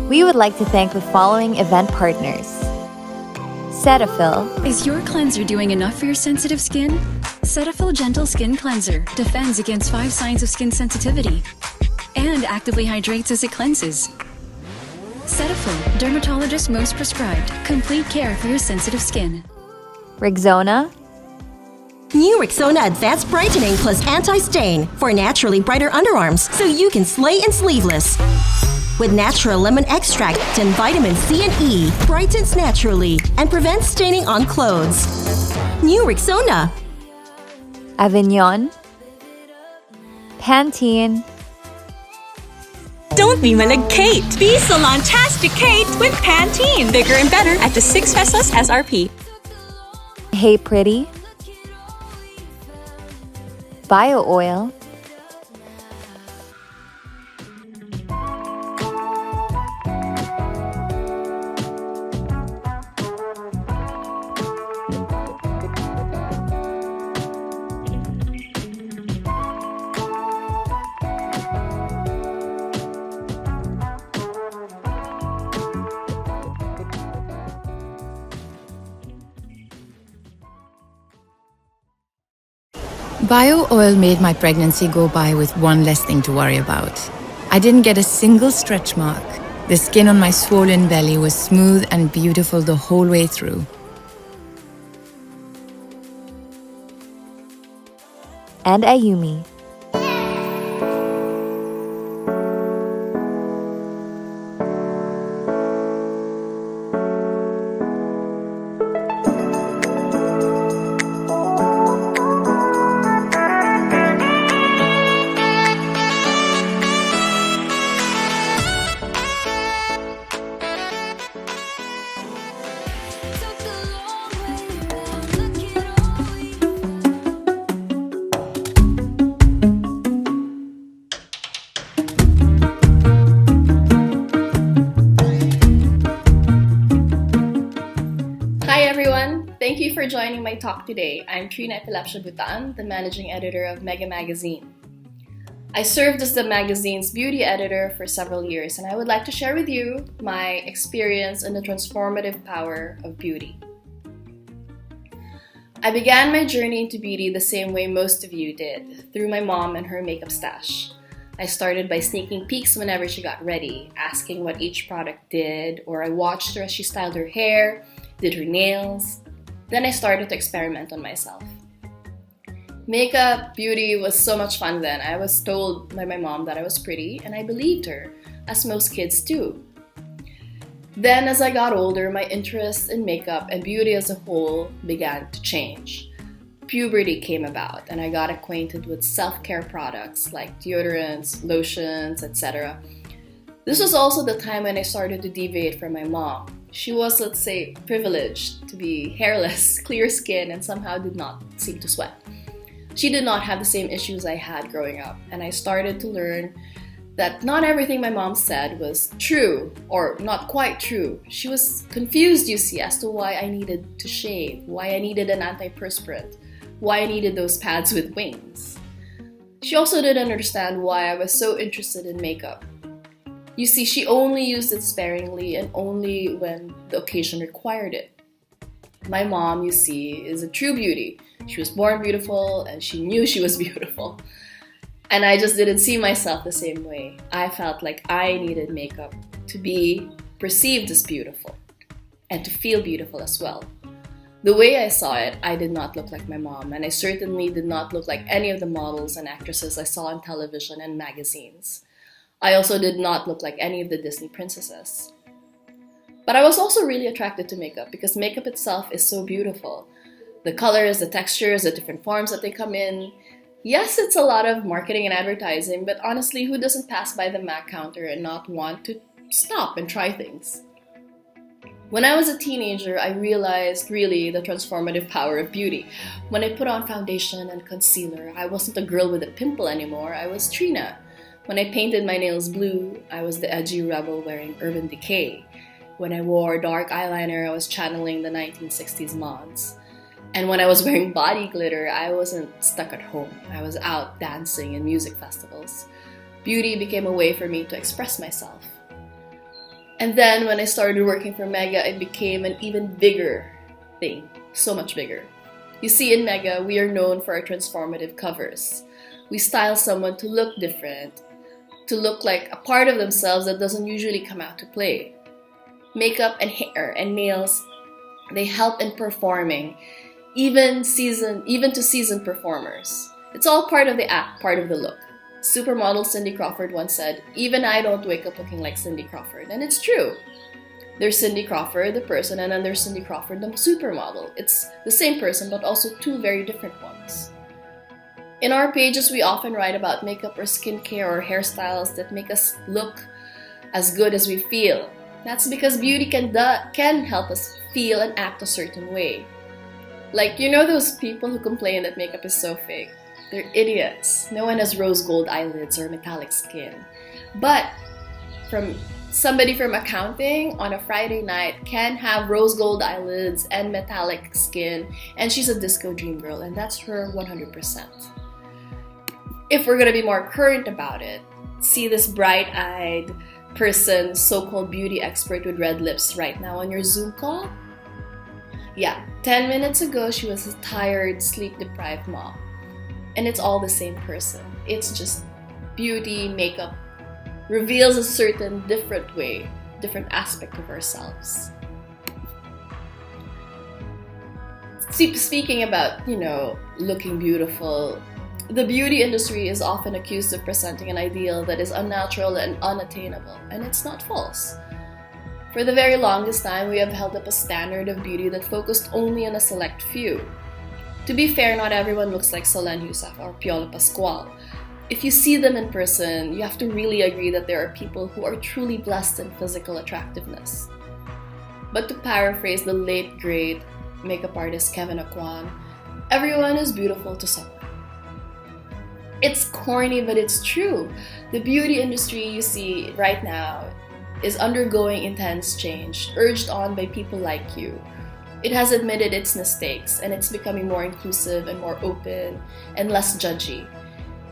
We would like to thank the following event partners: Cetaphil. Is your cleanser doing enough for your sensitive skin? Cetaphil Gentle Skin Cleanser defends against 5 signs of skin sensitivity and actively hydrates as it cleanses. Cetaphil, dermatologist most prescribed, complete care for your sensitive skin. Rexona. New Rexona Advanced Brightening plus Anti-Stain for naturally brighter underarms so you can slay in sleeveless. With natural lemon extract and vitamin C and E, brightens naturally and prevents staining on clothes. New Rexona. Avignon. Pantene. Don't be Kate. Be salon-tastic Kate with Pantene. Bigger and better at just 6 pesos SRP. Hey Pretty. Bio Oil. Bio oil made my pregnancy go by with one less thing to worry about. I didn't get a single stretch mark. The skin on my swollen belly was smooth and beautiful the whole way through. And Ayumi. Hi everyone! Thank you for joining my talk today. I'm Trina Boutain, the managing editor of Mega Magazine. I served as the magazine's beauty editor for several years, and I would like to share with you my experience in the transformative power of beauty. I began my journey into beauty the same way most of you did, through my mom and her makeup stash. I started by sneaking peeks whenever she got ready, asking what each product did, or I watched her as she styled her hair, did her nails. Then I started to experiment on myself. Makeup, beauty was so much fun then. I was told by my mom that I was pretty, and I believed her, as most kids do. Then as I got older, my interest in makeup and beauty as a whole began to change. Puberty came about, and I got acquainted with self-care products like deodorants, lotions, etc. This was also the time when I started to deviate from my mom. She was, let's say, privileged to be hairless, clear skin, and somehow did not seem to sweat. She did not have the same issues I had growing up, and I started to learn that not everything my mom said was true, or not quite true. She was confused, you see, as to why I needed to shave, why I needed an antiperspirant, why I needed those pads with wings. She also didn't understand why I was so interested in makeup. You see, she only used it sparingly and only when the occasion required it. My mom, you see, is a true beauty. She was born beautiful and she knew she was beautiful. And I just didn't see myself the same way. I felt like I needed makeup to be perceived as beautiful and to feel beautiful as well. The way I saw it, I did not look like my mom, and I certainly did not look like any of the models and actresses I saw on television and magazines. I also did not look like any of the Disney princesses. But I was also really attracted to makeup because makeup itself is so beautiful. The colors, the textures, the different forms that they come in. Yes, it's a lot of marketing and advertising, but honestly, who doesn't pass by the MAC counter and not want to stop and try things? When I was a teenager, I realized really the transformative power of beauty. When I put on foundation and concealer, I wasn't a girl with a pimple anymore, I was Trina. When I painted my nails blue, I was the edgy rebel wearing Urban Decay. When I wore dark eyeliner, I was channeling the 1960s mods. And when I was wearing body glitter, I wasn't stuck at home. I was out dancing in music festivals. Beauty became a way for me to express myself. And then when I started working for Mega, it became an even bigger thing, so much bigger. You see, in Mega, we are known for our transformative covers. We style someone to look different, to look like a part of themselves that doesn't usually come out to play. Makeup and hair and nails, they help in performing, even to seasoned performers. It's all part of the act, part of the look. Supermodel Cindy Crawford once said, "Even I don't wake up looking like Cindy Crawford." And it's true. There's Cindy Crawford, the person, and then there's Cindy Crawford, the supermodel. It's the same person, but also two very different ones. In our pages, we often write about makeup or skincare or hairstyles that make us look as good as we feel. That's because beauty can help us feel and act a certain way. Like, you know those people who complain that makeup is so fake? They're idiots. No one has rose gold eyelids or metallic skin. But somebody from accounting on a Friday night can have rose gold eyelids and metallic skin, and she's a disco dream girl, and that's her 100%. If we're gonna be more current about it, see this bright-eyed person, so-called beauty expert with red lips right now on your Zoom call? Yeah, 10 minutes ago she was a tired, sleep-deprived mom. And it's all the same person. It's just beauty, makeup reveals a certain different way, different aspect of ourselves. Speaking about, looking beautiful, the beauty industry is often accused of presenting an ideal that is unnatural and unattainable, and it's not false. For the very longest time, we have held up a standard of beauty that focused only on a select few. To be fair, not everyone looks like Solenn Heussaff or Piolo Pascual. If you see them in person, you have to really agree that there are people who are truly blessed in physical attractiveness. But to paraphrase the late, great makeup artist Kevin Aquan, everyone is beautiful to someone. It's corny, but it's true. The beauty industry you see right now is undergoing intense change, urged on by people like you. It has admitted its mistakes, and it's becoming more inclusive and more open and less judgy.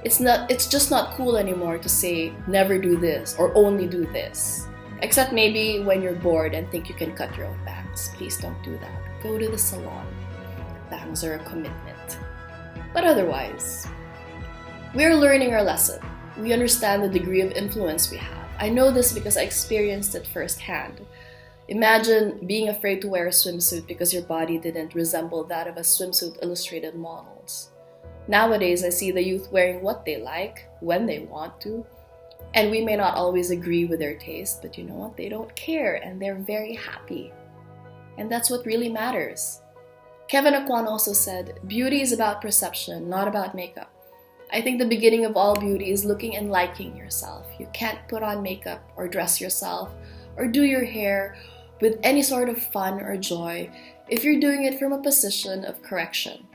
It's just not cool anymore to say, never do this or only do this. Except maybe when you're bored and think you can cut your own bangs. Please don't do that. Go to the salon. Bangs are a commitment. But otherwise, we're learning our lesson. We understand the degree of influence we have. I know this because I experienced it firsthand. Imagine being afraid to wear a swimsuit because your body didn't resemble that of a swimsuit illustrated models. Nowadays, I see the youth wearing what they like, when they want to, and we may not always agree with their taste, but you know what? They don't care, and they're very happy. And that's what really matters. Kevin Aquan also said, beauty is about perception, not about makeup. I think the beginning of all beauty is looking and liking yourself. You can't put on makeup or dress yourself or do your hair with any sort of fun or joy if you're doing it from a position of correction.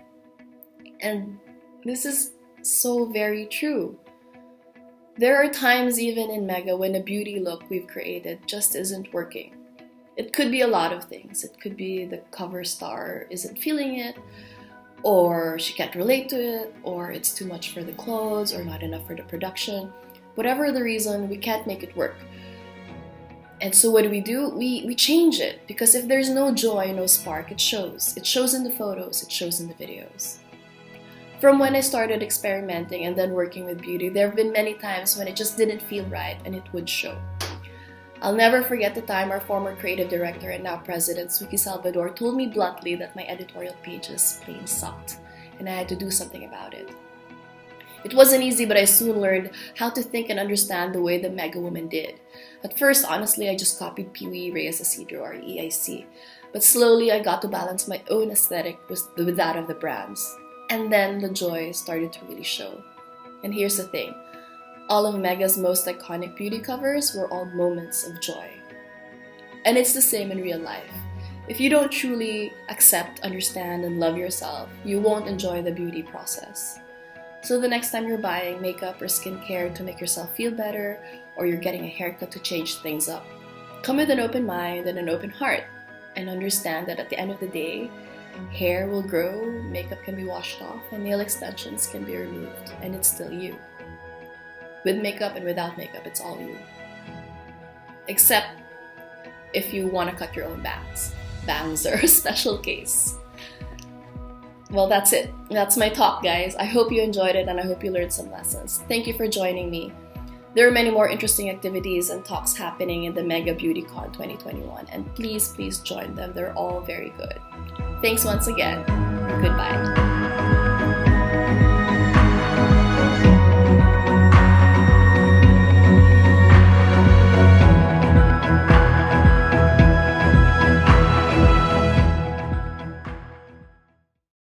And this is so very true. There are times even in Mega when a beauty look we've created just isn't working. It could be a lot of things. It could be the cover star isn't feeling it, or she can't relate to it, or it's too much for the clothes, or not enough for the production. Whatever the reason, we can't make it work. And so what do? We change it, because if there's no joy, no spark, it shows. It shows in the photos, it shows in the videos. From when I started experimenting and then working with beauty, there have been many times when it just didn't feel right and it would show. I'll never forget the time our former creative director and now president, Suki Salvador, told me bluntly that my editorial pages plain sucked and I had to do something about it. It wasn't easy, but I soon learned how to think and understand the way the Mega Woman did. At first, honestly, I just copied Pee-wee Reyes Isidro, or EIC. But slowly, I got to balance my own aesthetic with that of the brands. And then the joy started to really show. And here's the thing. All of Mega's most iconic beauty covers were all moments of joy. And it's the same in real life. If you don't truly accept, understand, and love yourself, you won't enjoy the beauty process. So the next time you're buying makeup or skincare to make yourself feel better, or you're getting a haircut to change things up, come with an open mind and an open heart, and understand that at the end of the day, hair will grow, makeup can be washed off, and nail extensions can be removed, and it's still you. With makeup and without makeup, it's all you. Except if you want to cut your own bangs. Bangs are a special case. Well, that's it. That's my talk, guys. I hope you enjoyed it and I hope you learned some lessons. Thank you for joining me. There are many more interesting activities and talks happening in the Mega Beauty Con 2021, and please join them. They're all very good. Thanks once again. Goodbye.